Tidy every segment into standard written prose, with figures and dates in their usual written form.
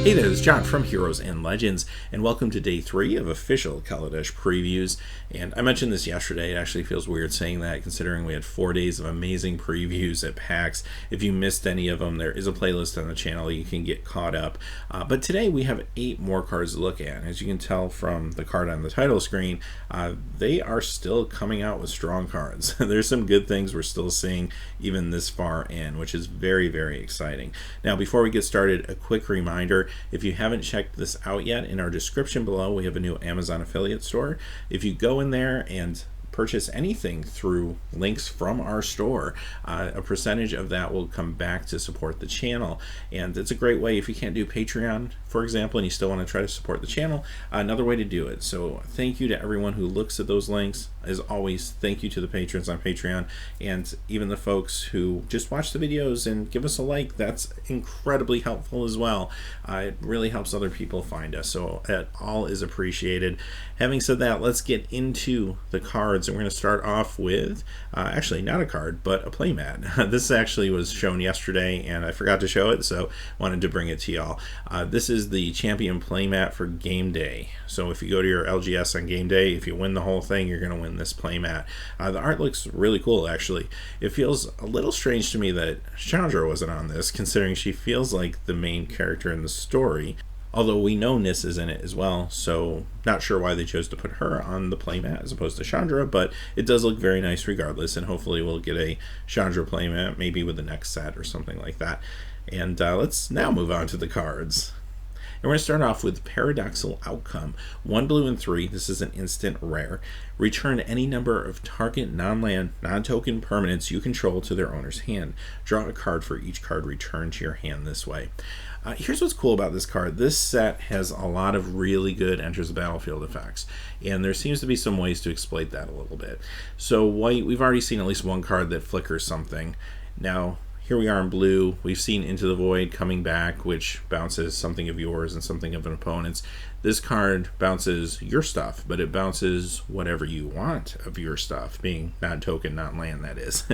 Hey there, it's Jacques from Heroes and Legends, and welcome to day 3 of official Kaladesh previews. And I mentioned this yesterday. It actually feels weird saying that, considering we had 4 days of amazing previews at PAX. If you missed any of them, there is a playlist on the channel you can get caught up. But today we have 8 more cards to look at. As you can tell from the card on the title screen, they are still coming out with strong cards. There's some good things we're still seeing even this far in, which is very, very exciting. Now, before we get started, a quick reminder. If you haven't checked this out yet, in our description below we have a new Amazon affiliate store. If you go in there and purchase anything through links from our store, a percentage of that will come back to support the channel. And it's a great way, if you can't do Patreon, for example, and you still want to try to support the channel, another way to do it. So thank you to everyone who looks at those links. As always, thank you to the patrons on Patreon, and even the folks who just watch the videos and give us a like. That's incredibly helpful as well. It really helps other people find us, so it all is appreciated. Having said that, let's get into the cards, and we're going to start off with actually not a card, but a playmat. This actually was shown yesterday, and I forgot to show it, so wanted to bring it to y'all. This is the champion playmat for game day. So if you go to your LGS on game day, if you win the whole thing, you're going to win this playmat. The art looks really cool, actually. It feels a little strange to me that Chandra wasn't on this, considering she feels like the main character in the story. Although we know Nis is in it as well, so not sure why they chose to put her on the playmat as opposed to Chandra, but it does look very nice regardless, and hopefully we'll get a Chandra playmat, maybe with the next set or something like that. And let's now move on to the cards. And we're going to start off with Paradoxical Outcome. 1 blue and 3. This is an instant rare. Return any number of target non-land, non-token permanents you control to their owner's hand. Draw a card for each card returned to your hand this way. Here's what's cool about this card. This set has a lot of really good enters the battlefield effects, and there seems to be some ways to exploit that a little bit. So white, we've already seen at least one card that flickers something. Now, here we are in blue. We've seen Into the Void coming back, which bounces something of yours and something of an opponent's. This card bounces your stuff, but it bounces whatever you want of your stuff, being non-token, non-land, that is.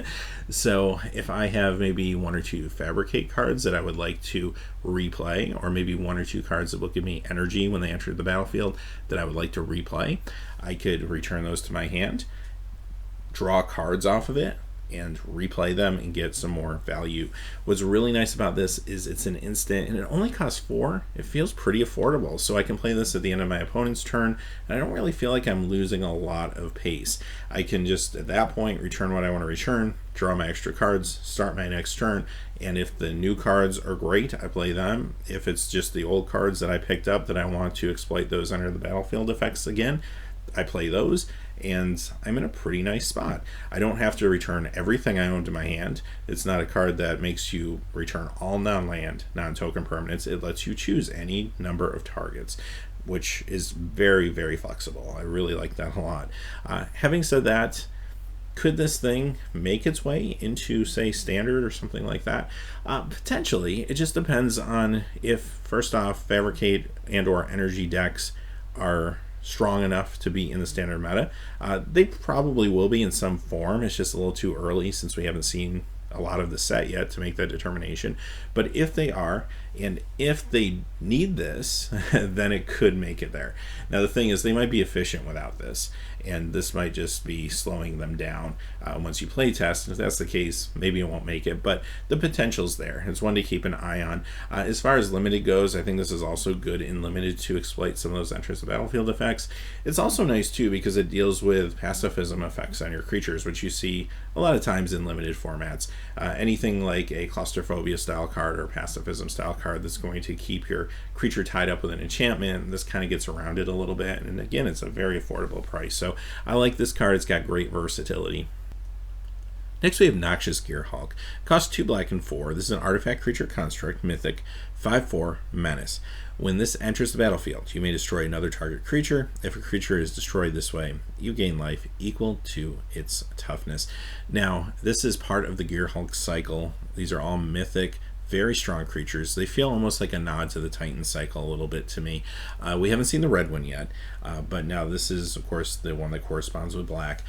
So if I have maybe 1 or 2 Fabricate cards that I would like to replay, or maybe 1 or 2 cards that will give me energy when they enter the battlefield that I would like to replay, I could return those to my hand, draw cards off of it, and replay them and get some more value. What's really nice about this is it's an instant, and it only costs 4. It feels pretty affordable, so I can play this at the end of my opponent's turn, and I don't really feel like I'm losing a lot of pace. I can just, at that point, return what I want to return, draw my extra cards, start my next turn, and if the new cards are great, I play them. If it's just the old cards that I picked up that I want to exploit those under the battlefield effects again, I play those, and I'm in a pretty nice spot. I don't have to return everything I own to my hand. It's not a card that makes you return all non-land, non-token permanents. It lets you choose any number of targets, which is very, very flexible. I really like that a lot. Having said that, could this thing make its way into, say, standard or something like that? Potentially. It just depends on if, first off, Fabricate and or energy decks are strong enough to be in the standard meta. They probably will be in some form. It's just a little too early since we haven't seen a lot of the set yet to make that determination. But if they are, and if they need this, then it could make it there. Now the thing is, they might be efficient without this, and this might just be slowing them down once you play test. And if that's the case, maybe it won't make it, but the potential's there. It's one to keep an eye on. As far as limited goes, I think this is also good in limited to exploit some of those enters the battlefield effects. It's also nice too because it deals with pacifism effects on your creatures, which you see a lot of times in limited formats. Anything like a claustrophobia style card or pacifism style card that's going to keep your creature tied up with an enchantment, this kind of gets around it a little bit, and again, it's a very affordable price. So I like this card. It's got great versatility. Next we have Noxious Gearhulk. Costs 2 black and 4. This is an artifact creature construct, mythic, 5/4 menace. When this enters the battlefield, you may destroy another target creature. If a creature is destroyed this way, you gain life equal to its toughness. Now, this is part of the Gearhulk cycle. These are all mythic, very strong creatures. They feel almost like a nod to the Titan cycle a little bit to me. We haven't seen the red one yet, but now this is, of course, the one that corresponds with black.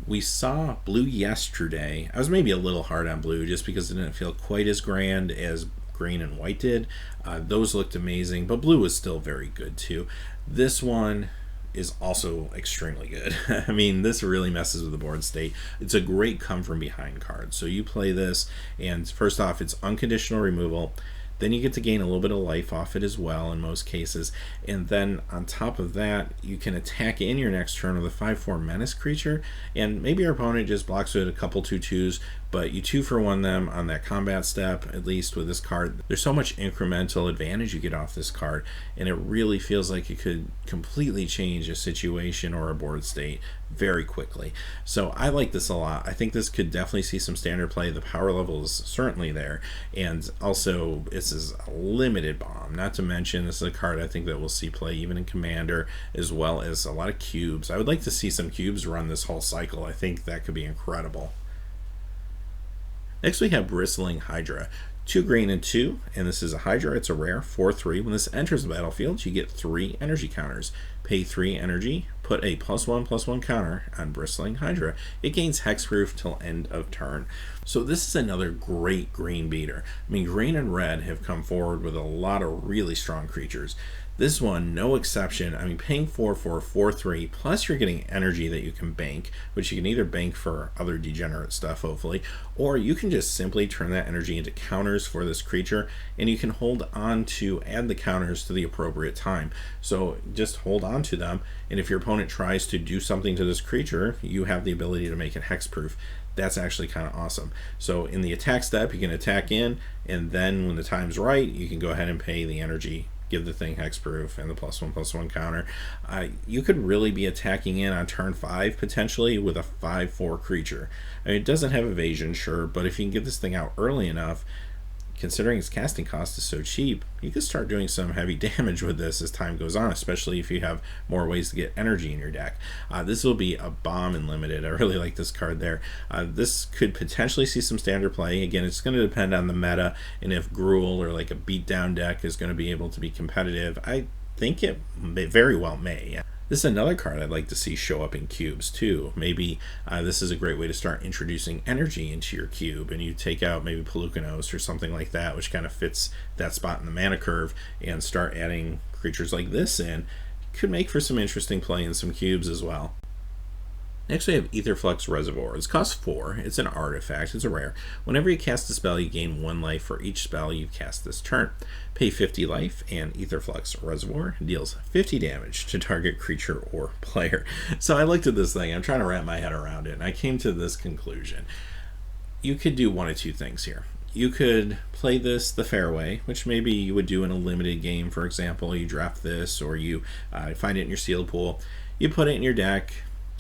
We saw blue yesterday. I was maybe a little hard on blue just because it didn't feel quite as grand as green and white did. Those looked amazing, but blue was still very good too. This one is also extremely good. I mean, this really messes with the board state. It's a great come from behind card. So you play this, and first off, it's unconditional removal. Then you get to gain a little bit of life off it as well in most cases. And then on top of that, you can attack in your next turn with a 5/4 menace creature. And maybe your opponent just blocks with a couple 2/2s, but you 2-for-1 them on that combat step, at least with this card. There's so much incremental advantage you get off this card, and it really feels like it could completely change a situation or a board state very quickly. So I like this a lot. I think this could definitely see some standard play. The power level is certainly there, and also this is a limited bomb. Not to mention, this is a card I think that we'll see play even in Commander, as well as a lot of cubes. I would like to see some cubes run this whole cycle. I think that could be incredible. Next we have Bristling Hydra. 2 green and 2, and this is a Hydra. It's a rare, 4/3. When this enters the battlefield, you get 3 energy counters. Pay 3 energy, put a +1/+1 counter on Bristling Hydra. It gains hexproof till end of turn. So this is another great green beater. I mean, green and red have come forward with a lot of really strong creatures. This one, no exception. I mean, paying 4 for a 4/3, plus you're getting energy that you can bank, which you can either bank for other degenerate stuff, hopefully, or you can just simply turn that energy into counters for this creature, and you can hold on to add the counters to the appropriate time. So just hold on to them, and if your opponent tries to do something to this creature, you have the ability to make it hexproof. That's actually kind of awesome. So in the attack step, you can attack in, and then when the time's right, you can go ahead and pay the energy, give the thing hexproof and the +1/+1 counter. You could really be attacking in on turn 5 potentially with a 5/4 creature. I mean, it doesn't have evasion, sure, but if you can get this thing out early enough, considering its casting cost is so cheap, you could start doing some heavy damage with this as time goes on, especially if you have more ways to get energy in your deck. This will be a bomb in limited. I really like this card there. This could potentially see some standard play. Again, it's going to depend on the meta, and if Gruul or like a beatdown deck is going to be able to be competitive. I think it very well may. This is another card I'd like to see show up in cubes too. Maybe this is a great way to start introducing energy into your cube, and you take out maybe Pelucanos or something like that, which kind of fits that spot in the mana curve, and start adding creatures like this in. Could make for some interesting play in some cubes as well. Next we have Aetherflux Reservoir. This costs 4. It's an artifact. It's a rare. Whenever you cast a spell, you gain 1 life for each spell you cast this turn. Pay 50 life, and Aetherflux Reservoir deals 50 damage to target creature or player. So I looked at this thing. I'm trying to wrap my head around it, and I came to this conclusion. You could do one of two things here. You could play this the fair way, which maybe you would do in a limited game. For example, you draft this, or you find it in your sealed pool. You put it in your deck.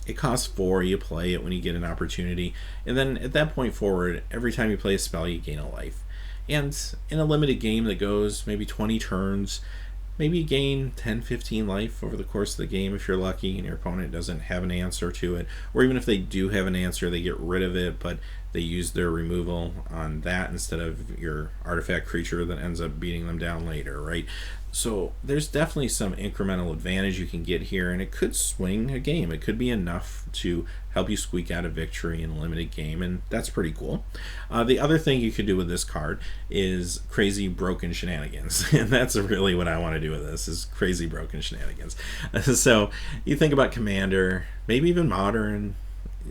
It costs 4, you play it when you get an opportunity, and then at that point forward, every time you play a spell, you gain a life. And in a limited game that goes maybe 20 turns, maybe you gain 10-15 life over the course of the game if you're lucky and your opponent doesn't have an answer to it, or even if they do have an answer, they get rid of it, but they use their removal on that instead of your artifact creature that ends up beating them down later, right? So there's definitely some incremental advantage you can get here, and it could swing a game. It could be enough to help you squeak out a victory in a limited game, and that's pretty cool. The other thing you could do with this card is crazy broken shenanigans, and that's really what I want to do with this, is crazy broken shenanigans. So you think about Commander, maybe even Modern,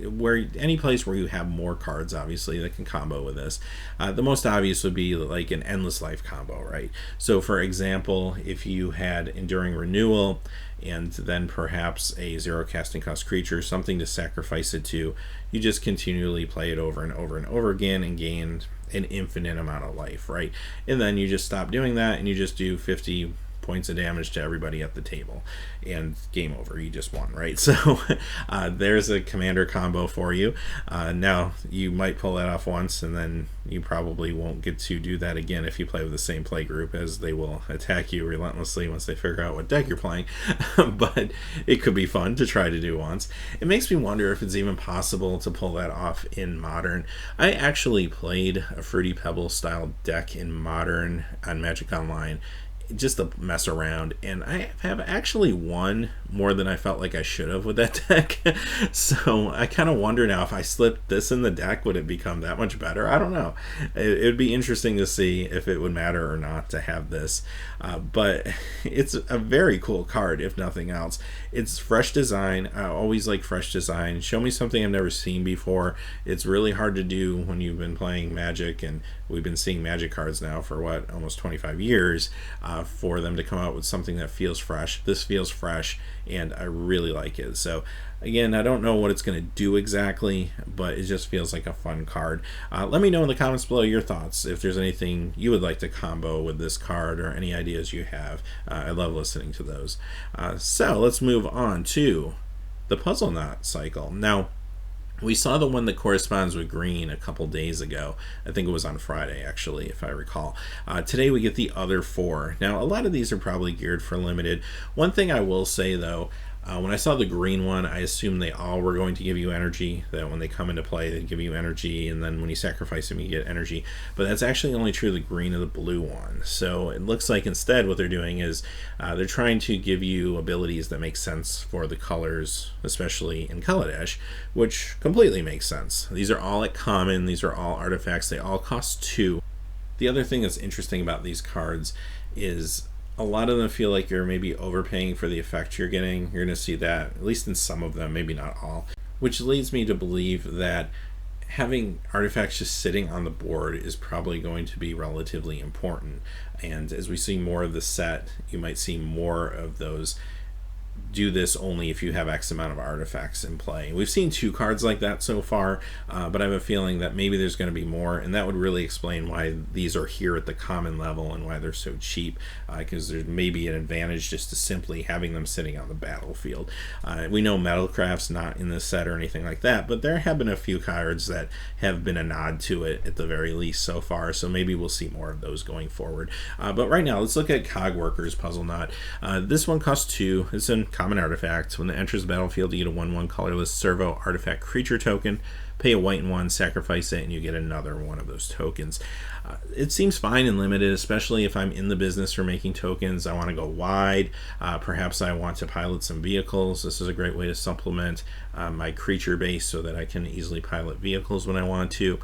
where any place where you have more cards, obviously, that can combo with this. The most obvious would be like an endless life combo, right? So for example, if you had Enduring Renewal and then perhaps a 0 casting cost creature, something to sacrifice it to, you just continually play it over and over and over again and gain an infinite amount of life, right? And then you just stop doing that and you just do 50 points of damage to everybody at the table, and game over. You just won, right? So there's a Commander combo for you. Now you might pull that off once, and then you probably won't get to do that again if you play with the same play group, as they will attack you relentlessly once they figure out what deck you're playing. But it could be fun to try to do once. It makes me wonder if it's even possible to pull that off in Modern. I actually played a Fruity Pebble style deck in Modern on Magic Online, just to mess around, and I have actually won more than I felt like I should have with that deck. So I kind of wonder now, if I slipped this in the deck, would it become that much better? I don't know. It would be interesting to see if it would matter or not to have this. But it's a very cool card, if nothing else. It's fresh design. I always like fresh design. Show me something I've never seen before. It's really hard to do when you've been playing Magic, and we've been seeing Magic cards now for what, almost 25 years, for them to come out with something that feels fresh. This feels fresh, and I really like it. So again, I don't know what it's going to do exactly, but it just feels like a fun card. Let me know in the comments below your thoughts, if there's anything you would like to combo with this card, or any ideas you have. I love listening to those. So let's move on to the Puzzle Knot cycle. Now, we saw the one that corresponds with green a couple days ago. I think it was on Friday, actually, if I recall. Today we get the other 4. Now, a lot of these are probably geared for limited. One thing I will say, though, when I saw the green one, I assumed they all were going to give you energy, that when they come into play, they give you energy, and then when you sacrifice them, you get energy. But that's actually only true of the green and the blue one. So it looks like instead what they're doing is they're trying to give you abilities that make sense for the colors, especially in Kaladesh, which completely makes sense. These are all at common, these are all artifacts, they all cost 2. The other thing that's interesting about these cards is a lot of them feel like you're maybe overpaying for the effect you're getting. You're going to see that, at least in some of them, maybe not all, which leads me to believe that having artifacts just sitting on the board is probably going to be relatively important. And as we see more of the set, you might see more of those do this only if you have X amount of artifacts in play. We've seen 2 cards like that so far, but I have a feeling that maybe there's going to be more, and that would really explain why these are here at the common level and why they're so cheap, because there's maybe an advantage just to simply having them sitting on the battlefield. We know Metalcraft's not in this set or anything like that, but there have been a few cards that have been a nod to it at the very least so far, so maybe we'll see more of those going forward. But right now, let's look at Cogworkers Puzzle Knot. This one costs 2. It's an common artifact. When it enters the battlefield, you get a 1/1 colorless servo artifact creature token. Pay a white and 1, sacrifice it, and you get another one of those tokens. It seems fine and limited, especially if I'm in the business for making tokens. I want to go wide. Perhaps I want to pilot some vehicles. This is a great way to supplement my creature base so that I can easily pilot vehicles when I want to.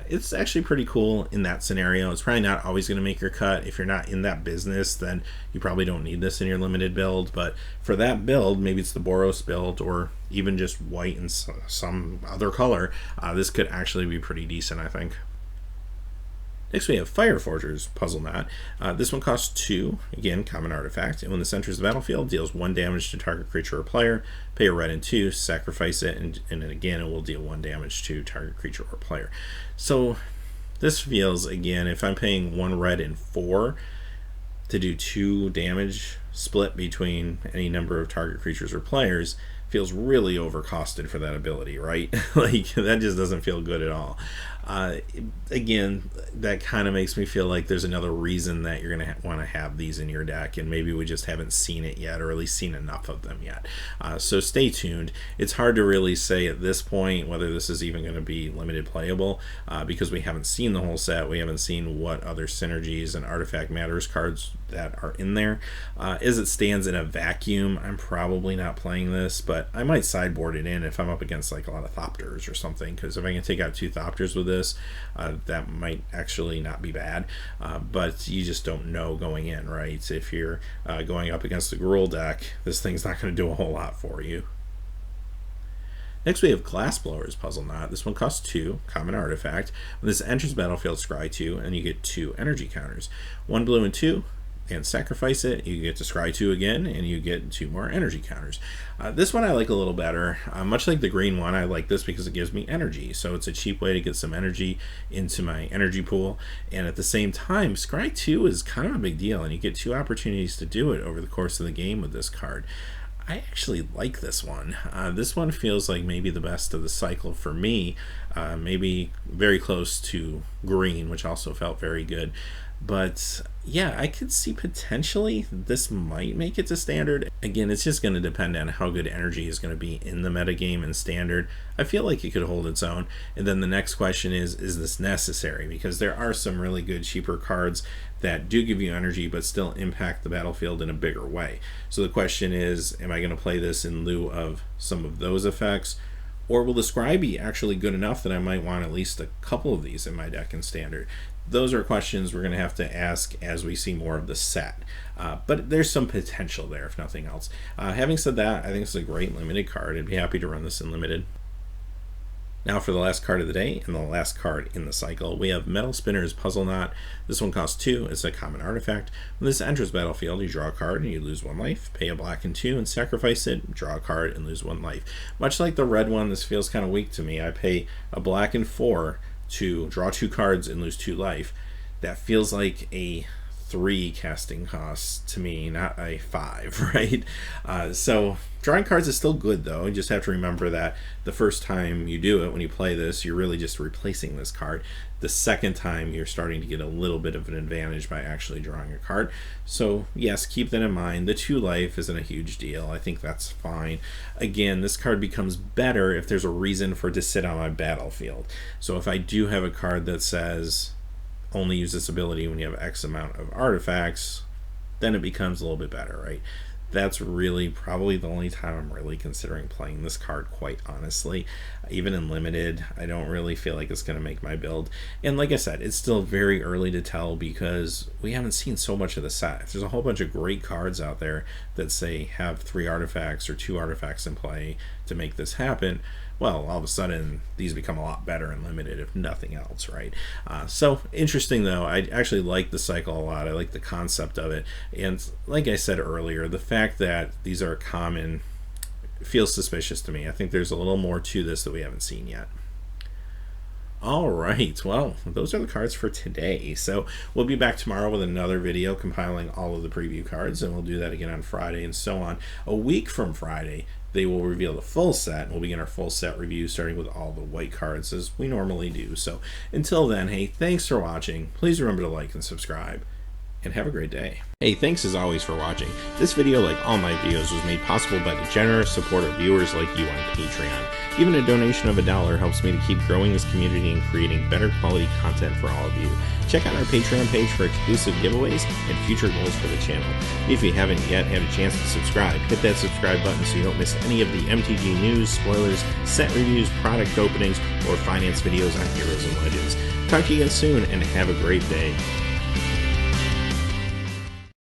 It's actually pretty cool in that scenario. It's probably not always going to make your cut. If you're not in that business, then you probably don't need this in your limited build. But for that build, maybe it's the Boros build, or even just white and some other color, this could actually be pretty decent, I think. Next we have Fireforger's Puzzle Knot. This one costs 2, again, common artifact, and when this enters the battlefield, deals 1 damage to target creature or player. Pay a red and 2, sacrifice it, and then again it will deal 1 damage to target creature or player. So this feels, again, if I'm paying 1 red and 4 to do 2 damage split between any number of target creatures or players, feels really overcosted for that ability, right? Like, that just doesn't feel good at all. Again, that kind of makes me feel like there's another reason that you're going to want to have these in your deck, and maybe we just haven't seen it yet, or at least seen enough of them yet. So stay tuned. It's hard to really say at this point whether this is even going to be limited playable, because we haven't seen the whole set. We haven't seen what other synergies and artifact matters cards that are in there. As it stands in a vacuum, I'm probably not playing this, but I might sideboard it in if I'm up against like a lot of Thopters or something, because if I can take out 2 Thopters with this, that might actually not be bad, but you just don't know going in, right? If you're going up against the Gruul deck, this thing's not going to do a whole lot for you. Next we have Glassblower's Puzzle Knot. This one costs 2, common artifact. When this enters battlefield, scry 2, and you get 2 energy counters. 1 blue and 2, and sacrifice it, you get to scry 2 again, and you get 2 more energy counters. This one I like a little better. Much like the green one, I like this because it gives me energy, so it's a cheap way to get some energy into my energy pool, and at the same time, scry 2 is kind of a big deal, and you get 2 opportunities to do it over the course of the game with this card. I actually like this one. This one feels like maybe the best of the cycle for me. maybe very close to green, which also felt very good. But yeah, I could see potentially this might make it to standard. Again, it's just going to depend on how good energy is going to be in the metagame and standard. I feel like it could hold its own. And then the next question is this necessary? Because there are some really good cheaper cards that do give you energy but still impact the battlefield in a bigger way. So the question is, am I going to play this in lieu of some of those effects? Or will the Scry be actually good enough that I might want at least a couple of these in my deck in standard? Those are questions we're going to have to ask as we see more of the set. But there's some potential there, if nothing else. Having said that, I think it's a great limited card. I'd be happy to run this in limited. Now for the last card of the day and the last card in the cycle, we have Metal Spinner's Puzzle Knot. This one costs 2. It's a common artifact. When this enters battlefield, you draw a card and you lose 1 life. Pay a black and 2 and sacrifice it. Draw a card and lose 1 life. Much like the red one, this feels kind of weak to me. I pay a black and 4 to draw 2 cards and lose 2 life. That feels like a 3 casting cost to me, not a 5, right? So drawing cards is still good though. You just have to remember that the first time you do it, when you play this, you're really just replacing this card. The second time, you're starting to get a little bit of an advantage by actually drawing a card. So yes, keep that in mind. The 2 life isn't a huge deal. I think that's fine. Again, this card becomes better if there's a reason for it to sit on my battlefield. So if I do have a card that says only use this ability when you have X amount of artifacts, then it becomes a little bit better, right? That's really probably the only time I'm really considering playing this card, quite honestly. Even in limited, I don't really feel like it's going to make my build. And like I said, it's still very early to tell because we haven't seen so much of the set. If there's a whole bunch of great cards out there that say have 3 artifacts or 2 artifacts in play to make this happen, well, all of a sudden these become a lot better in limited, if nothing else, right? So interesting though. I actually like the cycle a lot. I like the concept of it, and like I said earlier, the fact that these are common feels suspicious to me. I think there's a little more to this that we haven't seen yet. All right, well, those are the cards for today. So we'll be back tomorrow with another video compiling all of the preview cards, and we'll do that again on Friday and so on. A week from Friday, they will reveal the full set, and we'll begin our full set review starting with all the white cards as we normally do. So until then, hey, thanks for watching. Please remember to like and subscribe, and have a great day. Hey, thanks as always for watching. This video, like all my videos, was made possible by the generous support of viewers like you on Patreon. Even a donation of $1 helps me to keep growing this community and creating better quality content for all of you. Check out our Patreon page for exclusive giveaways and future goals for the channel. If you haven't yet had a chance to subscribe, hit that subscribe button so you don't miss any of the MTG news, spoilers, set reviews, product openings, or finance videos on Heroes and Legends. Talk to you again soon, and have a great day.